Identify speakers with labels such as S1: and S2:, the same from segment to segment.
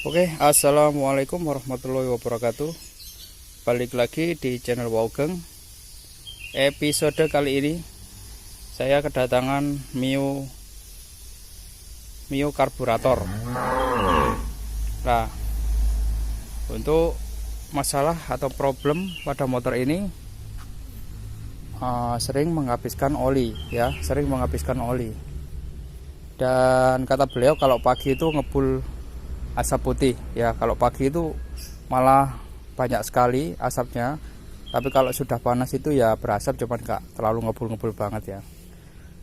S1: Oke, assalamualaikum warahmatullahi wabarakatuh. Balik lagi di channel Waugeng. Episode kali ini saya kedatangan Mio karburator. Nah, untuk masalah atau problem pada motor ini sering menghabiskan oli, ya, Dan kata beliau kalau pagi itu ngebul asap putih, ya. Kalau pagi itu malah banyak sekali asapnya, tapi kalau sudah panas itu ya berasap, cuman nggak terlalu ngebul-ngebul banget, ya.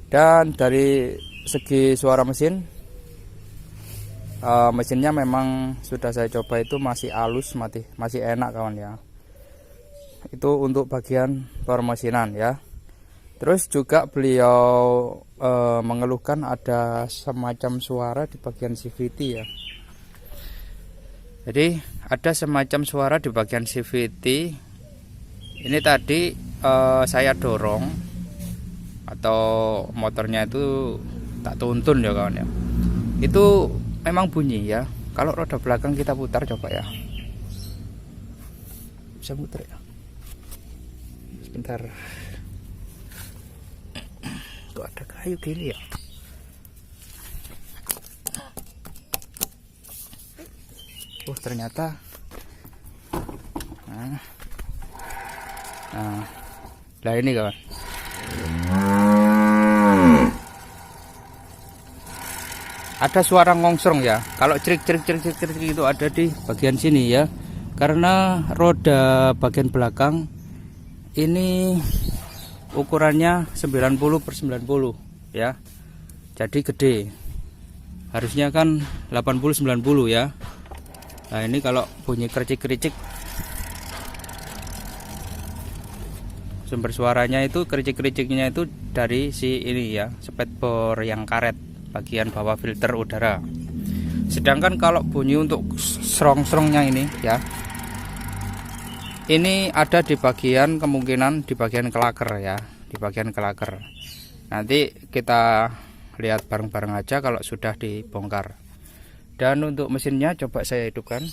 S1: Dan dari segi suara mesinnya memang sudah saya coba, itu masih halus, masih enak kawan, ya. Itu untuk bagian permesinan, ya. Terus juga beliau mengeluhkan ada semacam suara di bagian CVT, ya. Jadi ada semacam suara di bagian CVT. Ini tadi saya dorong atau motornya itu tak tuntun, ya kawan, ya. Itu memang bunyi, ya. Kalau roda belakang kita putar, coba ya. Bisa muter ya. Sebentar. Tuh ada kayu gini, ya. Ternyata nah ini kawan, ada suara ngongsrong, ya. Kalau cerik itu ada di bagian sini, ya, karena roda bagian belakang ini ukurannya 90/90, ya. Jadi gede, harusnya kan 80/90, ya. Nah, ini kalau bunyi kericik-kericik, sumber suaranya itu kericik-kericiknya itu dari si ini, ya, spetbor yang karet bagian bawah filter udara. Sedangkan kalau bunyi untuk serong-serongnya ini, ya, ini ada di bagian, kemungkinan di bagian kelaker, ya, di bagian kelaker. Nanti kita lihat bareng-bareng aja kalau sudah dibongkar. Dan untuk mesinnya coba saya hidupkan.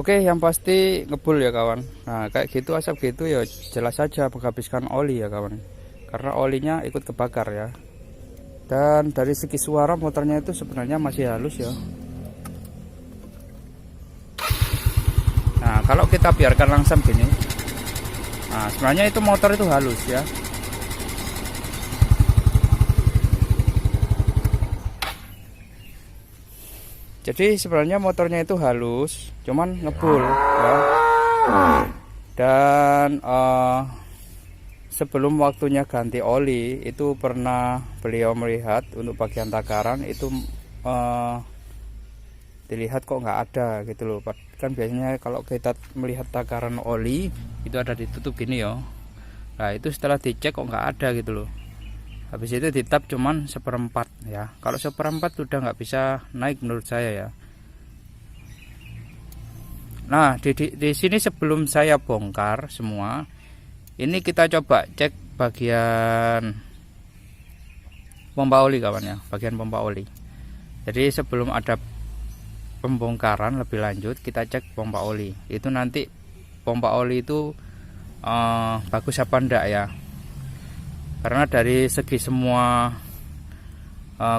S1: Oke, yang pasti ngebul, ya kawan. Nah, kayak gitu, asap gitu, ya jelas saja menghabiskan oli, ya kawan, karena olinya ikut kebakar, ya. Dan dari segi suara motornya itu sebenarnya masih halus, ya. Nah, kalau kita biarkan langsam gini, nah sebenarnya itu motor itu halus, ya. Jadi sebenarnya motornya itu halus, cuman ngebul, ya. Dan sebelum waktunya ganti oli itu pernah beliau melihat untuk bagian takaran itu dilihat kok nggak ada gitu loh. Kan biasanya kalau kita melihat takaran oli itu ada ditutup gini, ya. Nah, itu setelah dicek kok nggak ada gitu loh. Habis itu ditap cuman 1/4 ya. Kalau 1/4 sudah nggak bisa naik menurut saya ya. Nah di sini sebelum saya bongkar semua, ini kita coba cek bagian pompa oli kawan ya, bagian pompa oli. Jadi sebelum ada pembongkaran lebih lanjut, kita cek pompa oli. Itu nanti pompa oli itu bagus apa enggak ya. Karena dari segi semua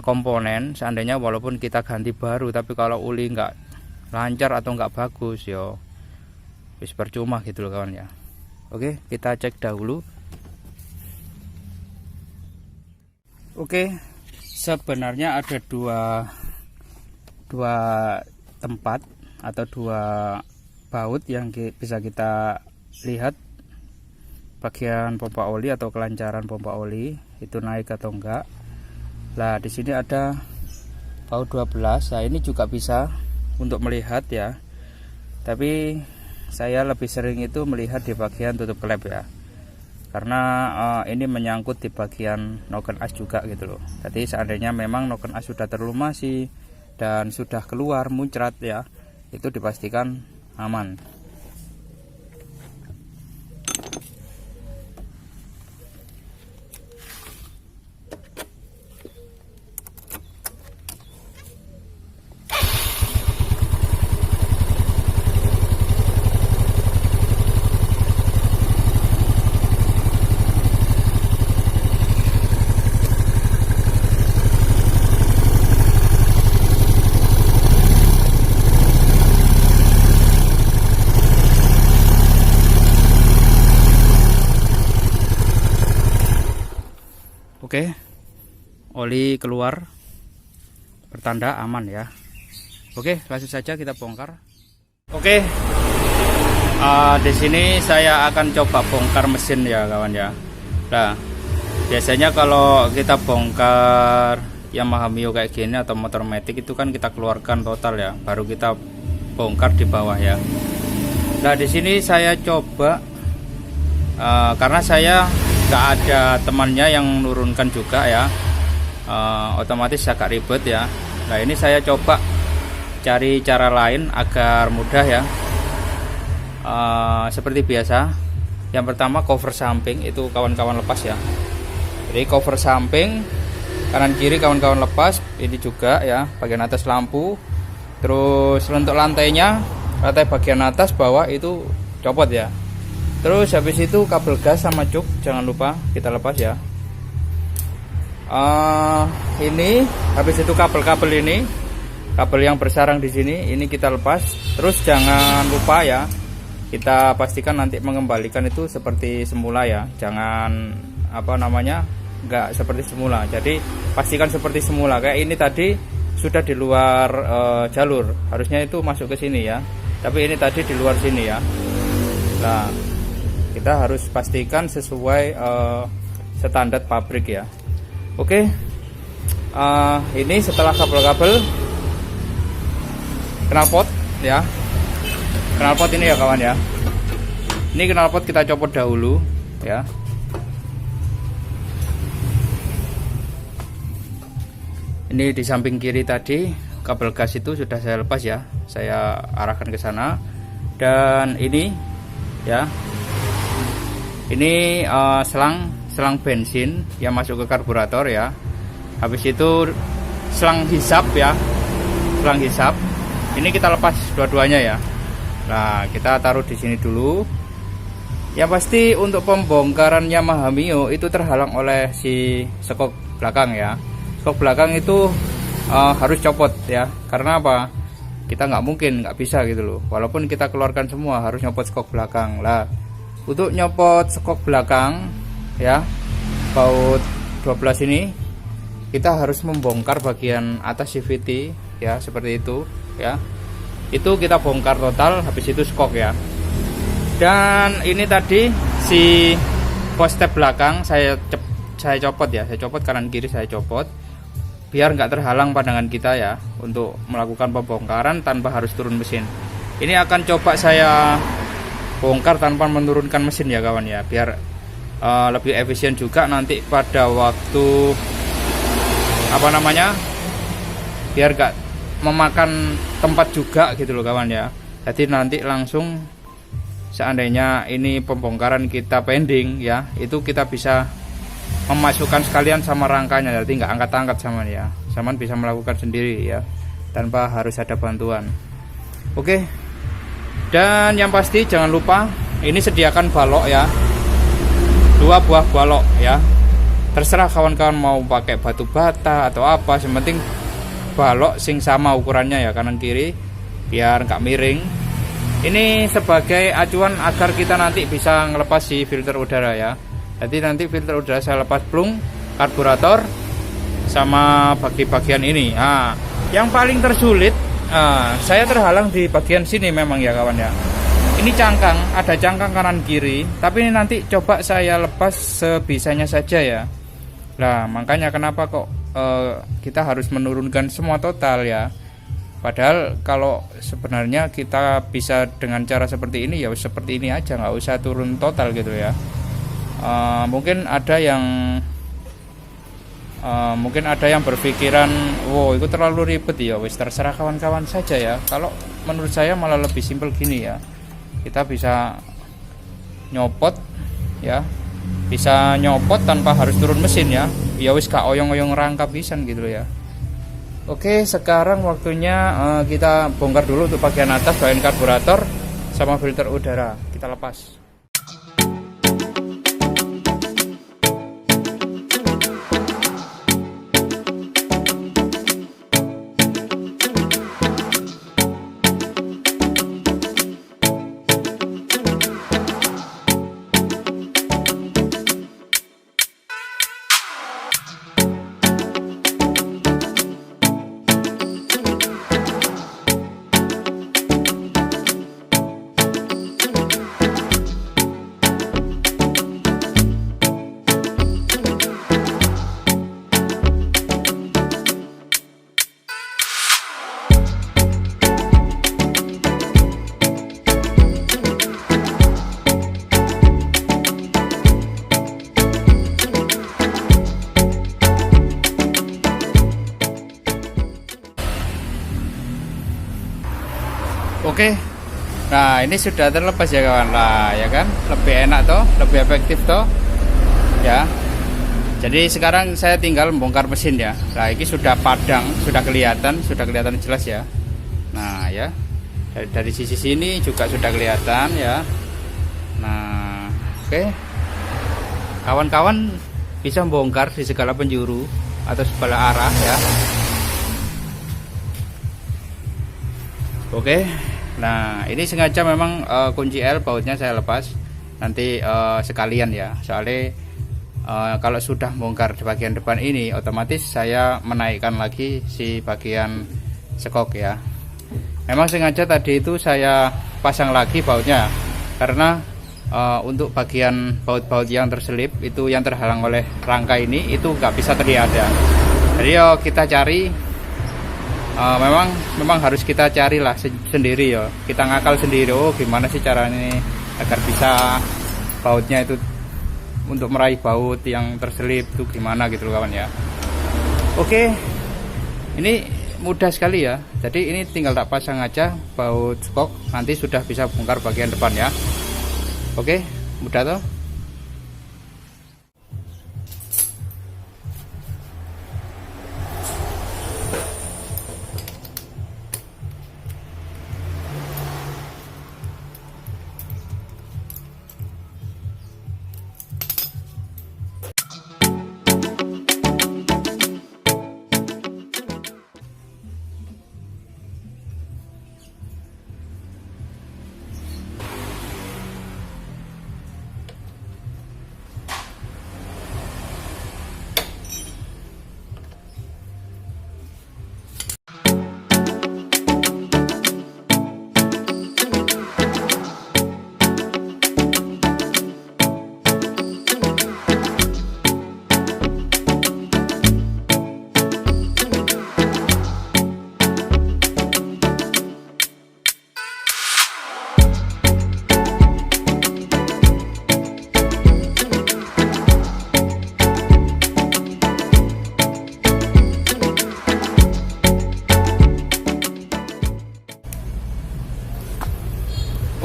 S1: komponen, seandainya walaupun kita ganti baru, tapi kalau oli enggak lancar atau enggak bagus yo wis percuma gitu loh kawan ya. Oke, kita cek dahulu. Oke, sebenarnya ada dua tempat atau dua baut yang bisa kita lihat bagian pompa oli atau kelancaran pompa oli itu naik atau enggak. Nah di sini ada baut 12. Nah ini juga bisa untuk melihat ya, tapi saya lebih sering itu melihat di bagian tutup klep ya, karena ini menyangkut di bagian noken as juga gitu loh. Jadi seandainya memang noken as sudah terlumasi dan sudah keluar muncrat ya, itu dipastikan aman. Oke, oli keluar, bertanda aman ya. Oke, langsung saja kita bongkar. Oke, di sini saya akan coba bongkar mesin ya kawan ya. Nah, biasanya kalau kita bongkar Yamaha Mio kayak gini atau motor matic itu kan kita keluarkan total ya, baru kita bongkar di bawah ya. Nah, di sini saya coba karena saya nggak ada temannya yang menurunkan juga ya, otomatis agak ribet ya. Nah ini saya coba cari cara lain agar mudah ya. Seperti biasa, yang pertama cover samping itu kawan-kawan lepas ya. Jadi cover samping kanan kiri kawan-kawan lepas, ini juga ya, bagian atas lampu. Terus untuk lantainya, lantai bagian atas bawah itu copot ya. Terus habis itu kabel gas sama cuk jangan lupa kita lepas ya. Ini habis itu kabel-kabel ini, kabel yang bersarang di sini ini kita lepas. Terus jangan lupa ya, kita pastikan nanti mengembalikan itu seperti semula ya. Jangan nggak seperti semula. Jadi pastikan seperti semula. Kayak ini tadi sudah di luar jalur, harusnya itu masuk ke sini ya. Tapi ini tadi di luar sini ya. Nah kita harus pastikan sesuai standar pabrik ya. Oke, ini setelah kabel-kabel knalpot ya, knalpot ini ya kawan ya. Ini knalpot kita copot dahulu ya. Ini di samping kiri tadi kabel gas itu sudah saya lepas ya, saya arahkan ke sana. Dan ini ya, ini selang bensin yang masuk ke karburator ya. Habis itu selang hisap ya, selang hisap. Ini kita lepas dua-duanya ya. Nah kita taruh di sini dulu. Yang pasti untuk pembongkaran Yamaha Mio itu terhalang oleh si skok belakang ya. Skok belakang itu harus copot ya. Karena apa? Kita nggak bisa gitu loh. Walaupun kita keluarkan semua harus nyopot skok belakang lah. Untuk nyopot skok belakang ya, baut 12 ini kita harus membongkar bagian atas CVT ya, seperti itu ya. Itu kita bongkar total, habis itu skok ya. Dan ini tadi si postep belakang saya copot ya, saya copot kanan kiri, saya copot biar nggak terhalang pandangan kita ya untuk melakukan pembongkaran tanpa harus turun mesin. Ini akan coba saya bongkar tanpa menurunkan mesin ya kawan ya, biar lebih efisien juga nanti pada waktu biar gak memakan tempat juga gitu loh kawan ya. Jadi nanti langsung seandainya ini pembongkaran kita pending ya, itu kita bisa memasukkan sekalian sama rangkanya, jadi nggak angkat-angkat sama ya. Saman bisa melakukan sendiri ya, tanpa harus ada bantuan. Oke. Dan yang pasti jangan lupa ini sediakan balok ya. 2 buah balok ya. Terserah kawan-kawan mau pakai batu bata atau apa, yang penting balok sing sama ukurannya ya, kanan kiri biar nggak miring. Ini sebagai acuan agar kita nanti bisa ngelepas si filter udara ya. Jadi nanti filter udara saya lepas plung, karburator sama bagian ini. Nah, yang paling tersulit saya terhalang di bagian sini memang ya kawan ya. Ini cangkang, ada cangkang kanan kiri, tapi ini nanti coba saya lepas sebisanya saja ya. Nah, makanya kenapa kok kita harus menurunkan semua total ya. Padahal kalau sebenarnya kita bisa dengan cara seperti ini ya seperti ini aja, nggak usah turun total gitu ya. Mungkin ada yang berpikiran, wow itu terlalu ribet ya. Wis terserah kawan-kawan saja ya. Kalau menurut saya malah lebih simpel gini ya. Kita bisa nyopot ya, bisa nyopot tanpa harus turun mesin ya. Ya wis gak oyong-oyong rangkap pisan gitu ya. Oke, sekarang waktunya kita bongkar dulu untuk bagian atas, bagian karburator sama filter udara. Kita lepas. Oke, nah ini sudah terlepas ya kawan lah, ya kan? Lebih enak toh, lebih efektif toh, ya. Jadi sekarang saya tinggal membongkar mesin ya. Nah ini sudah padang, sudah kelihatan jelas ya. Nah ya, dari sisi sini juga sudah kelihatan ya. Nah, oke, kawan-kawan bisa membongkar di segala penjuru atau segala arah ya. Oke. Nah ini sengaja memang kunci L bautnya saya lepas nanti sekalian ya, soalnya kalau sudah bongkar di bagian depan ini otomatis saya menaikkan lagi si bagian sekok ya. Memang sengaja tadi itu saya pasang lagi bautnya karena untuk bagian baut-baut yang terselip itu yang terhalang oleh rangka ini itu nggak bisa terlihat ya. Jadi kita cari memang harus kita carilah sendiri ya, kita ngakal sendiri. Oh gimana sih caranya agar bisa bautnya itu untuk meraih baut yang terselip itu gimana gitu loh kawan ya. Oke, ini mudah sekali ya. Jadi ini tinggal tak pasang aja baut skok, nanti sudah bisa bongkar bagian depan ya. Oke, mudah toh.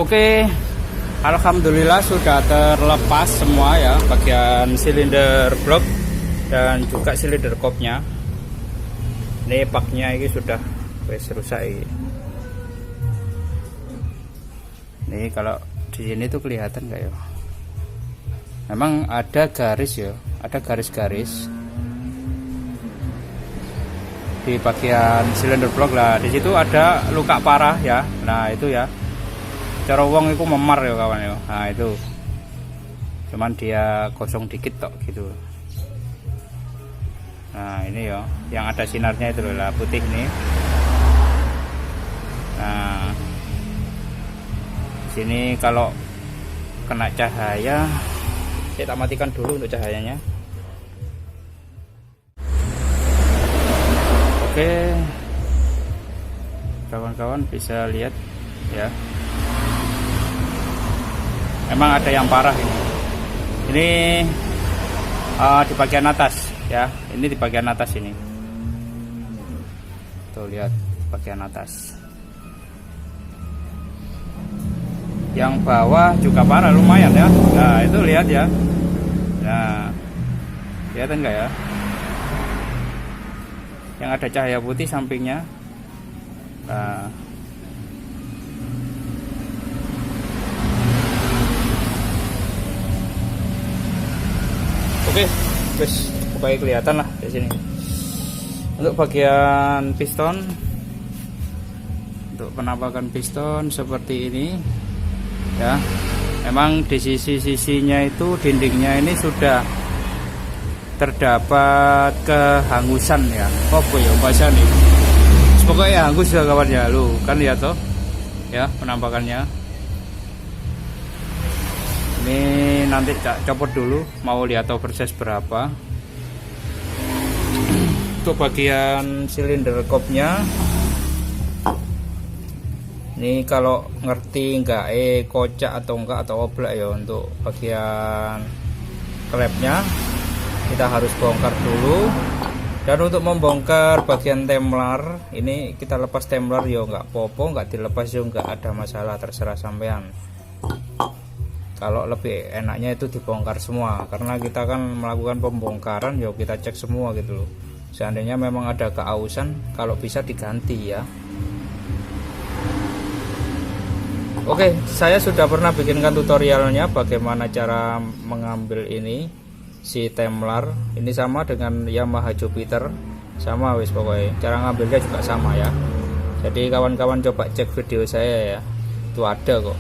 S1: Oke, alhamdulillah sudah terlepas semua ya, bagian silinder blok dan juga silinder kopnya. Ini paknya ini sudah rusak ini. Nih kalau di sini tuh kelihatan nggak ya? Memang ada garis ya, ada garis-garis di bagian silinder blok lah. Di situ ada luka parah ya. Nah itu ya, cara wong itu memar ya kawan ya. Nah itu, cuman dia kosong dikit tok gitu. Nah ini ya, yang ada sinarnya itu lah, putih nih. Nah sini kalau kena cahaya, saya tak matikan dulu untuk cahayanya. Oke, kawan-kawan bisa lihat ya, emang ada yang parah ini. Ini di bagian atas ya, ini di bagian atas ini. Tuh lihat bagian atas. Yang bawah juga parah lumayan ya. Nah itu lihat ya. Nah kelihatan nggak ya? Yang ada cahaya putih sampingnya. Nah, oke, wes pokoknya kelihatan lah di sini. Untuk bagian piston, untuk penampakan piston seperti ini. Ya, memang di sisi-sisinya itu dindingnya ini sudah terdapat kehangusan ya. Apa ya bahasa nih? Pokoknya hangus ya kawan ya, lu kan lihat toh ya penampakannya. Ini nanti copot dulu, mau lihat oversize berapa. Untuk bagian silinder kopnya, ini kalau ngerti nggak kocak atau enggak atau oblak ya, untuk bagian klepnya kita harus bongkar dulu. Dan untuk membongkar bagian temlar ini, kita lepas temlar ya nggak popo, nggak dilepas ya nggak ada masalah, terserah sampean. Kalau lebih enaknya itu dibongkar semua, karena kita kan melakukan pembongkaran ya, kita cek semua gitu loh. Seandainya memang ada keausan, kalau bisa diganti ya. Oke, saya sudah pernah bikinkan tutorialnya bagaimana cara mengambil ini si temlar. Ini sama dengan Yamaha Jupiter, sama wis pokoknya cara ngambilnya juga sama ya. Jadi kawan-kawan coba cek video saya ya, itu ada kok.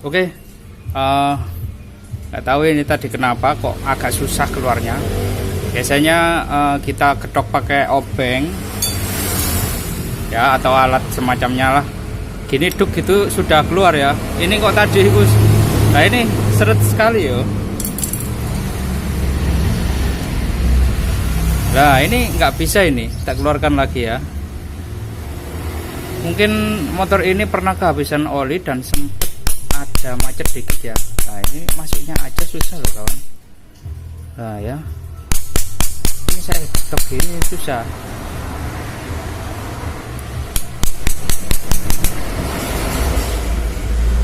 S1: Oke, nggak tahu ini tadi kenapa kok agak susah keluarnya. Biasanya kita ketok pakai obeng ya, atau alat semacamnya lah. Gini duk gitu sudah keluar ya. Ini kok tadi Gus, nah ini seret sekali yo. Nah ini nggak bisa, ini kita keluarkan lagi ya. Mungkin motor ini pernah kehabisan oli dan sempat ada macet dikit ya. Nah ini masuknya aja susah loh kawan. Nah ya, ini saya ketok gini susah.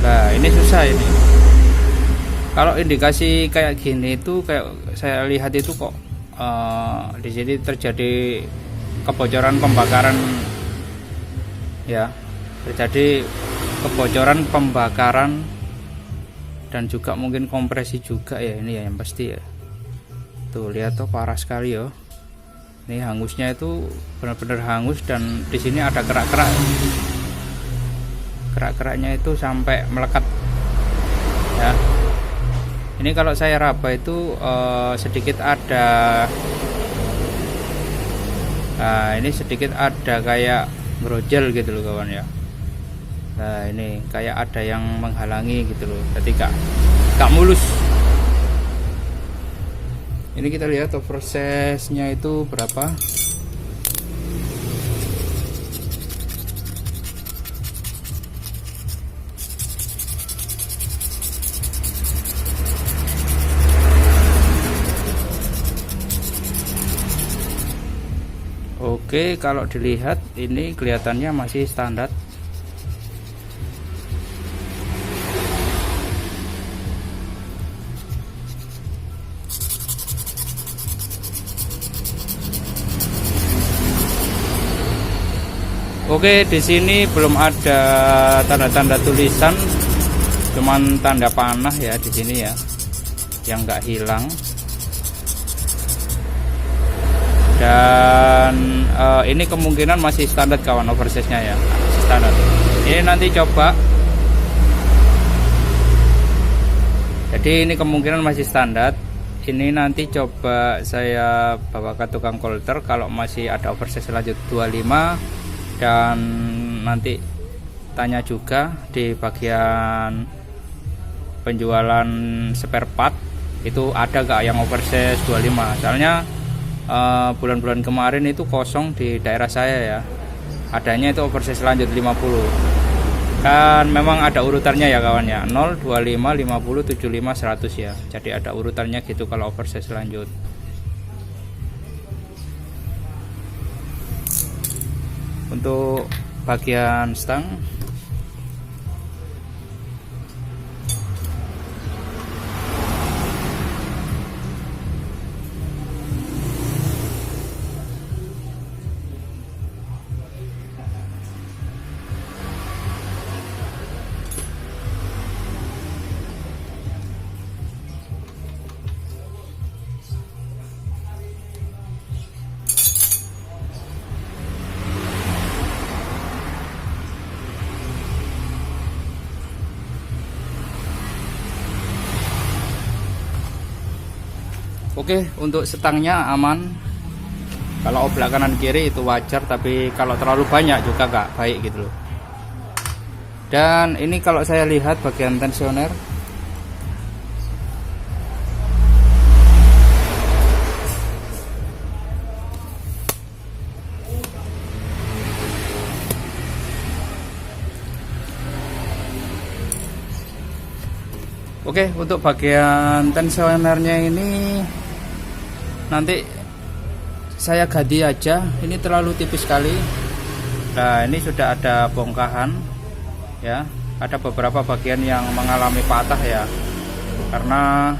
S1: Nah ini susah ini. Kalau indikasi kayak gini itu kayak saya lihat itu kok di sini terjadi kebocoran pembakaran ya, terjadi kebocoran pembakaran dan juga mungkin kompresi juga ya ini ya yang pasti ya. Tuh lihat tuh parah sekali ya. Ini hangusnya itu benar-benar hangus dan di sini ada kerak-kerak. Kerak-keraknya itu sampai melekat ya. Ini kalau saya raba itu sedikit ada, nah ini sedikit ada kayak brojel gitu loh kawan ya. Nah ini kayak ada yang menghalangi gitu loh, jadi gak mulus. Ini kita lihat prosesnya itu berapa. Oke, kalau dilihat ini kelihatannya masih standar. Oke, di sini belum ada tanda-tanda tulisan, cuman tanda panah ya di sini ya, yang nggak hilang. Dan ini kemungkinan masih standar kawan, oversize-nya ya, masih standar. Ini nanti coba. Jadi ini kemungkinan masih standar. Ini nanti coba saya bawa ke tukang kolter kalau masih ada oversize lanjut 25, dan nanti tanya juga di bagian penjualan spare part itu ada gak yang oversize 25. Soalnya bulan-bulan kemarin itu kosong di daerah saya ya, adanya itu oversize lanjut 50. Kan memang ada urutannya ya kawan ya, 0, 25, 50, 75, 100 ya. Jadi ada urutannya gitu kalau oversize lanjut. Untuk bagian stang, oke, untuk setangnya aman. Kalau oblak kanan kiri itu wajar, tapi kalau terlalu banyak juga gak baik gitu loh. Dan ini kalau saya lihat bagian tensioner, oke, untuk bagian tensionernya ini nanti saya ganti aja, ini terlalu tipis sekali. Nah ini sudah ada bongkahan ya, ada beberapa bagian yang mengalami patah ya, karena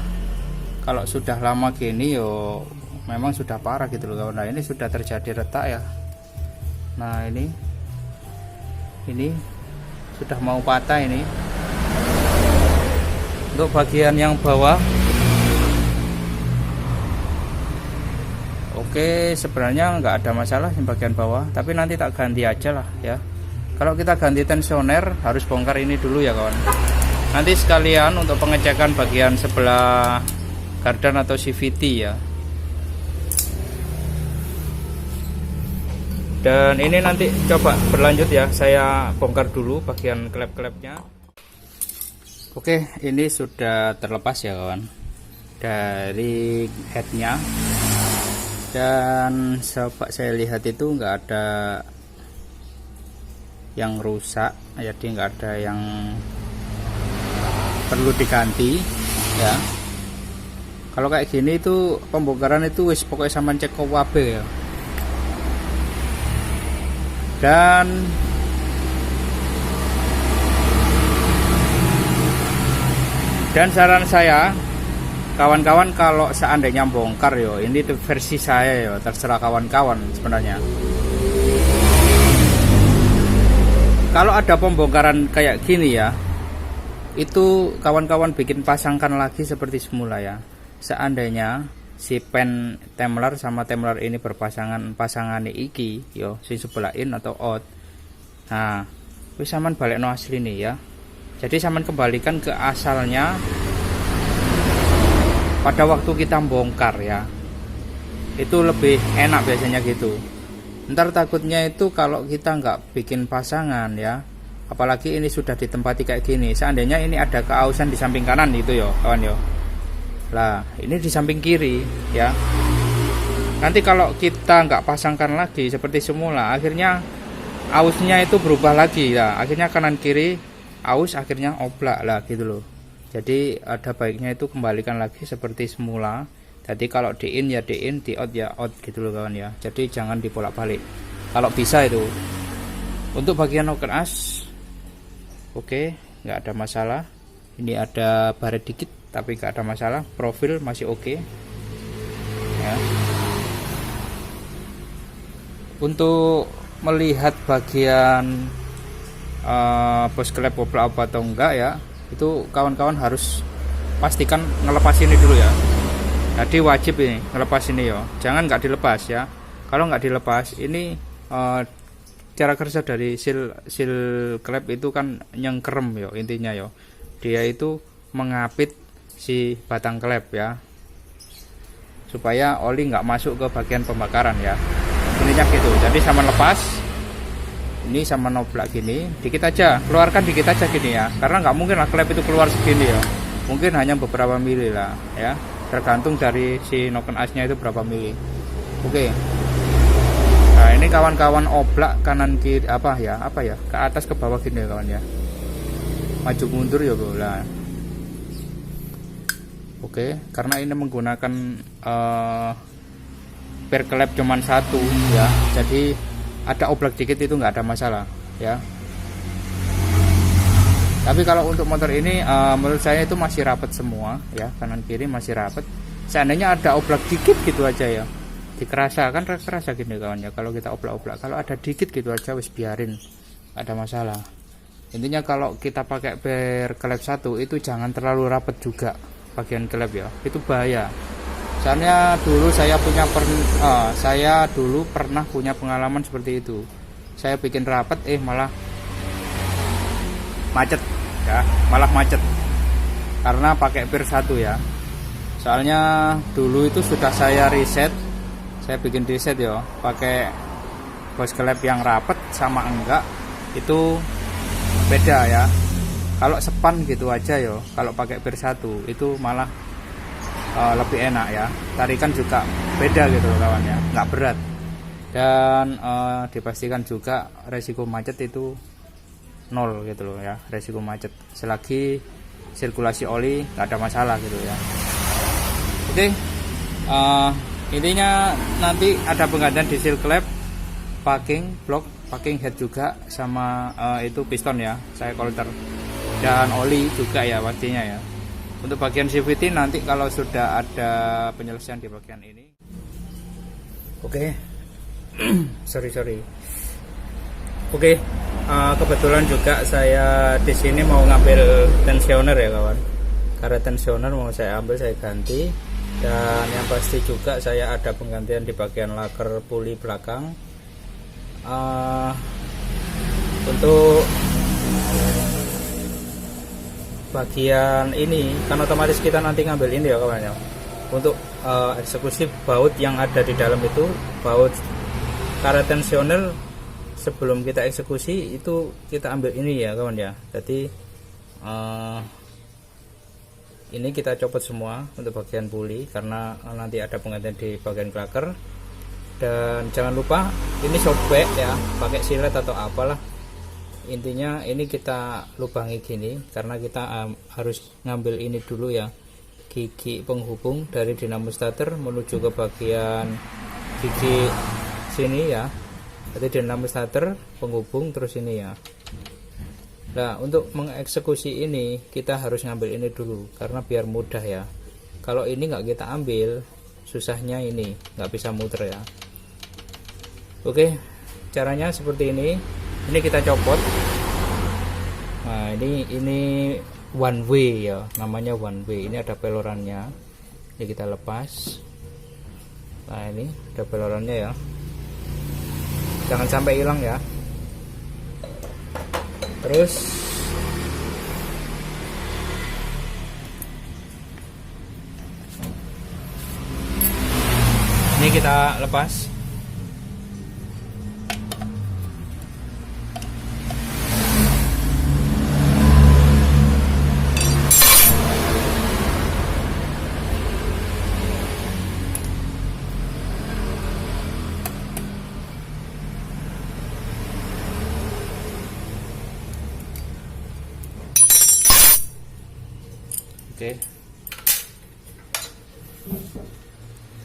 S1: kalau sudah lama gini yo memang sudah parah gitu loh kawan. Nah ini sudah terjadi retak ya. Nah ini sudah mau patah ini. Untuk bagian yang bawah, oke, sebenarnya nggak ada masalah di bagian bawah, tapi nanti tak ganti aja lah ya. Kalau kita ganti tensioner harus bongkar ini dulu ya kawan. Nanti sekalian untuk pengecekan bagian sebelah gardan atau CVT ya. Dan ini nanti coba berlanjut ya, saya bongkar dulu bagian klep-klepnya. Oke, ini sudah terlepas ya kawan dari headnya. Dan coba saya lihat itu nggak ada yang rusak, jadi nggak ada yang perlu diganti ya. Kalau kayak gini itu pembongkaran itu wis pokoknya sama cek kabeh ya. Dan Dan saran saya kawan-kawan, kalau seandainya bongkar yo, ini versi saya yo, terserah kawan-kawan sebenarnya. Kalau ada pembongkaran kayak gini ya, itu kawan-kawan bikin pasangkan lagi seperti semula ya. Seandainya si pen temler sama temler ini pasangan iki yo, si sebelahin atau out. Nah, wis sampean balekno asli nih ya. Jadi sampean kembalikan ke asalnya pada waktu kita bongkar ya. Itu lebih enak biasanya gitu. Ntar takutnya itu kalau kita nggak bikin pasangan ya, apalagi ini sudah ditempati kayak gini. Seandainya ini ada keausan di samping kanan itu yo kawan yo. Lah ini di samping kiri ya. Nanti kalau kita nggak pasangkan lagi seperti semula, akhirnya ausnya itu berubah lagi ya. Akhirnya kanan kiri aus, akhirnya oblak lah gitu loh. Jadi ada baiknya itu kembalikan lagi seperti semula. Jadi kalau di in ya di in, di out ya out gitu loh kawan ya. Jadi jangan dibolak-balik. Kalau bisa itu. Untuk bagian noken as, oke, nggak ada masalah. Ini ada baret dikit, tapi nggak ada masalah. Profil masih oke. Ya. Untuk melihat bagian bos klep oblak apa atau enggak ya, itu kawan-kawan harus pastikan ngelepas ini dulu ya. Jadi wajib ini ngelepas ini ya, jangan nggak dilepas ya. Kalau nggak dilepas ini cara kerja dari seal klep itu kan nyengkerem ya intinya ya. Dia itu mengapit si batang klep ya, supaya oli nggak masuk ke bagian pembakaran ya. Intinya gitu. Jadi sama lepas ini sama noblak gini, dikit aja, keluarkan dikit aja gini ya, karena nggak mungkin lah klep itu keluar segini ya, mungkin hanya beberapa mili lah ya, tergantung dari si noken asnya itu berapa mili. Oke. Nah ini kawan-kawan oblak kanan kiri apa ya ke atas ke bawah gini ya kawan ya, maju mundur ya bola. Oke, karena ini menggunakan per klep cuman satu ya, jadi ada oblak dikit itu nggak ada masalah ya. Tapi kalau untuk motor ini menurut saya itu masih rapat semua ya, kanan kiri masih rapat. Seandainya ada oblak dikit gitu aja ya, dikerasa kan kerasa gini kawan ya. Kalau kita oblak-oblak, kalau ada dikit gitu aja wis biarin, nggak ada masalah. Intinya kalau kita pakai per klep satu itu jangan terlalu rapat juga bagian klep ya, itu bahaya. Soalnya dulu saya dulu pernah punya pengalaman seperti itu. Saya bikin rapat malah macet ya, karena pakai per satu ya. Soalnya dulu itu sudah saya riset, saya bikin riset ya, pakai bos klep yang rapat sama enggak itu beda ya. Kalau sepan gitu aja ya, kalau pakai per satu itu malah lebih enak ya, tarikan juga beda gitu loh kawan ya, nggak berat. Dan dipastikan juga resiko macet itu nol gitu loh ya, resiko macet selagi sirkulasi oli nggak ada masalah gitu ya. Oke, intinya nanti ada penggantian di seal klep, packing block, packing head juga, sama itu piston ya, saya coulter, dan oli juga ya pastinya ya. Untuk bagian CVT nanti kalau sudah ada penyelesaian di bagian ini. Oke. sorry. Oke. Kebetulan juga saya di sini mau ngambil tensioner ya kawan. Karena tensioner mau saya ambil, saya ganti. Dan yang pasti juga saya ada penggantian di bagian laker puli belakang. Untuk bagian ini kan otomatis kita nanti ngambil ini ya kawan ya, untuk eksekusi baut yang ada di dalam itu, baut karet tensioner. Sebelum kita eksekusi itu kita ambil ini ya kawan ya. Jadi ini kita copot semua untuk bagian puli, karena nanti ada penggantian di bagian klaker. Dan jangan lupa ini sobek ya, pakai silet atau apalah. Intinya ini kita lubangi gini, karena kita harus ngambil ini dulu ya, gigi penghubung dari dinamo starter menuju ke bagian gigi sini ya. Jadi dinamo starter penghubung terus ini ya. Nah, untuk mengeksekusi ini kita harus ngambil ini dulu karena biar mudah ya. Kalau ini nggak kita ambil, susahnya ini nggak bisa muter ya. Oke, caranya seperti ini. Ini kita copot. Nah, ini one way ya, namanya one way. Ini ada pelorannya. Ini kita lepas. Nah, ini ada pelorannya ya. Jangan sampai hilang ya. Terus ini kita lepas. Oke,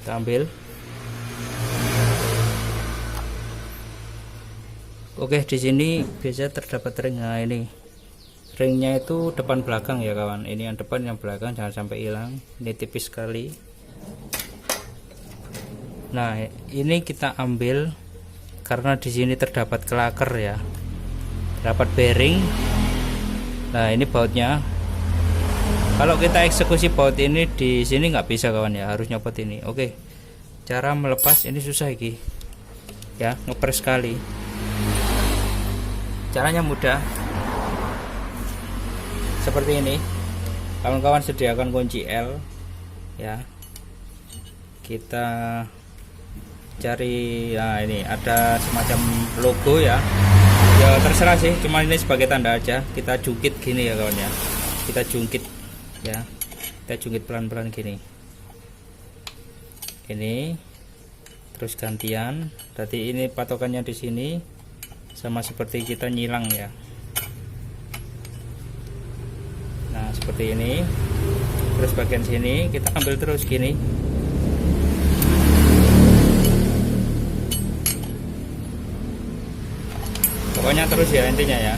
S1: kita ambil. Oke, di sini biasa terdapat ring. Nah, ini ringnya itu depan belakang ya kawan. Ini yang depan, yang belakang jangan sampai hilang. Ini tipis sekali. Nah, ini kita ambil karena di sini terdapat klaker ya, terdapat bearing. Nah, ini bautnya. Kalau kita eksekusi baut ini di sini nggak bisa kawan ya, harus nyopot ini. Oke, cara melepas ini susah iki ya, ngepres sekali. Caranya mudah, seperti ini. Kawan-kawan sediakan kunci L ya. Kita cari, nah ini ada semacam logo ya. Ya terserah sih, cuma ini sebagai tanda aja. Kita jungkit gini ya kawan ya. Kita jungkit ya, kita jungkit pelan-pelan gini. Ini terus gantian. Berarti ini patokannya di sini, sama seperti kita nyilang ya. Nah seperti ini. Terus bagian sini kita ambil terus gini. Pokoknya terus ya intinya ya,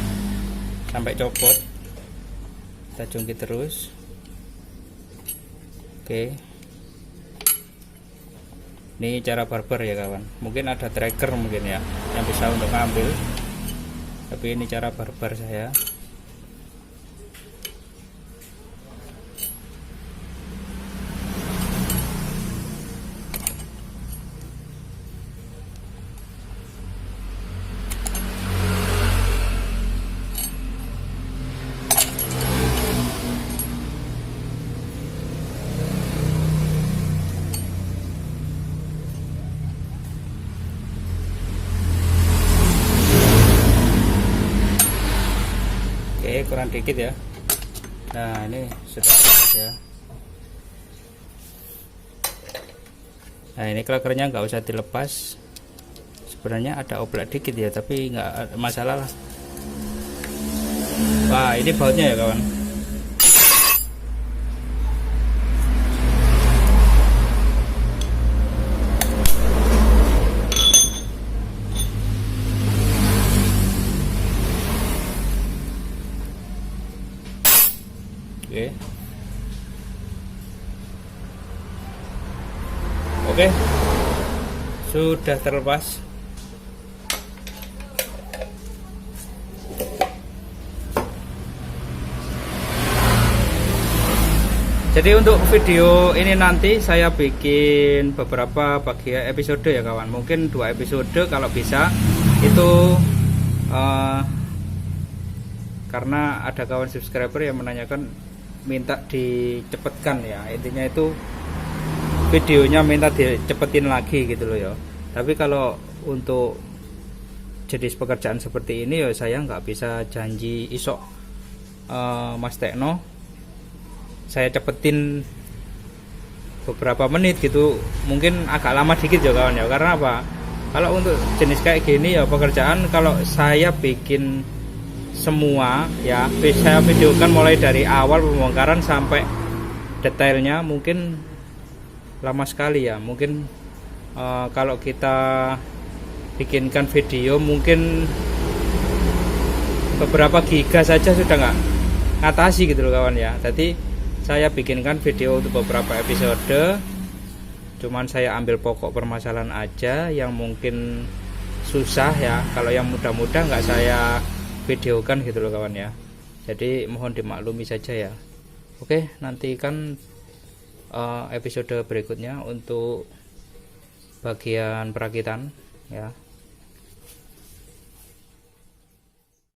S1: sampai copot. Kita jungkit terus. Oke, ini cara barber ya kawan. Mungkin ada tracker mungkin ya yang bisa untuk ngambil, tapi ini cara barber saya. Oke, kurang dikit ya. Nah ini sudah pas ya. Nah ini klakernya nggak usah dilepas. Sebenarnya ada oblak dikit ya, tapi nggak masalah lah. Wah ini bautnya ya kawan. Oke. Oke. Sudah terlepas. Jadi untuk video ini nanti saya bikin beberapa bagian episode ya kawan. Mungkin 2 episode kalau bisa. Itu karena ada kawan subscriber yang menanyakan, minta dicepetkan ya. Intinya itu videonya minta dicepetin lagi gitu loh ya. Tapi kalau untuk jenis pekerjaan seperti ini ya saya nggak bisa janji isok Mas Tekno saya cepetin beberapa menit gitu, mungkin agak lama dikit ya kawan ya. Karena apa, kalau untuk jenis kayak gini ya pekerjaan, kalau saya bikin semua ya, saya videokan mulai dari awal pembongkaran sampai detailnya, mungkin lama sekali ya. Mungkin kalau kita bikinkan video mungkin beberapa giga saja sudah nggak ngatasi gitu loh kawan ya. Jadi saya bikinkan video untuk beberapa episode, cuman saya ambil pokok permasalahan aja yang mungkin susah ya. Kalau yang mudah-mudah nggak saya videokan gitu loh kawan ya. Jadi mohon dimaklumi saja ya. Oke, nantikan episode berikutnya untuk bagian perakitan ya.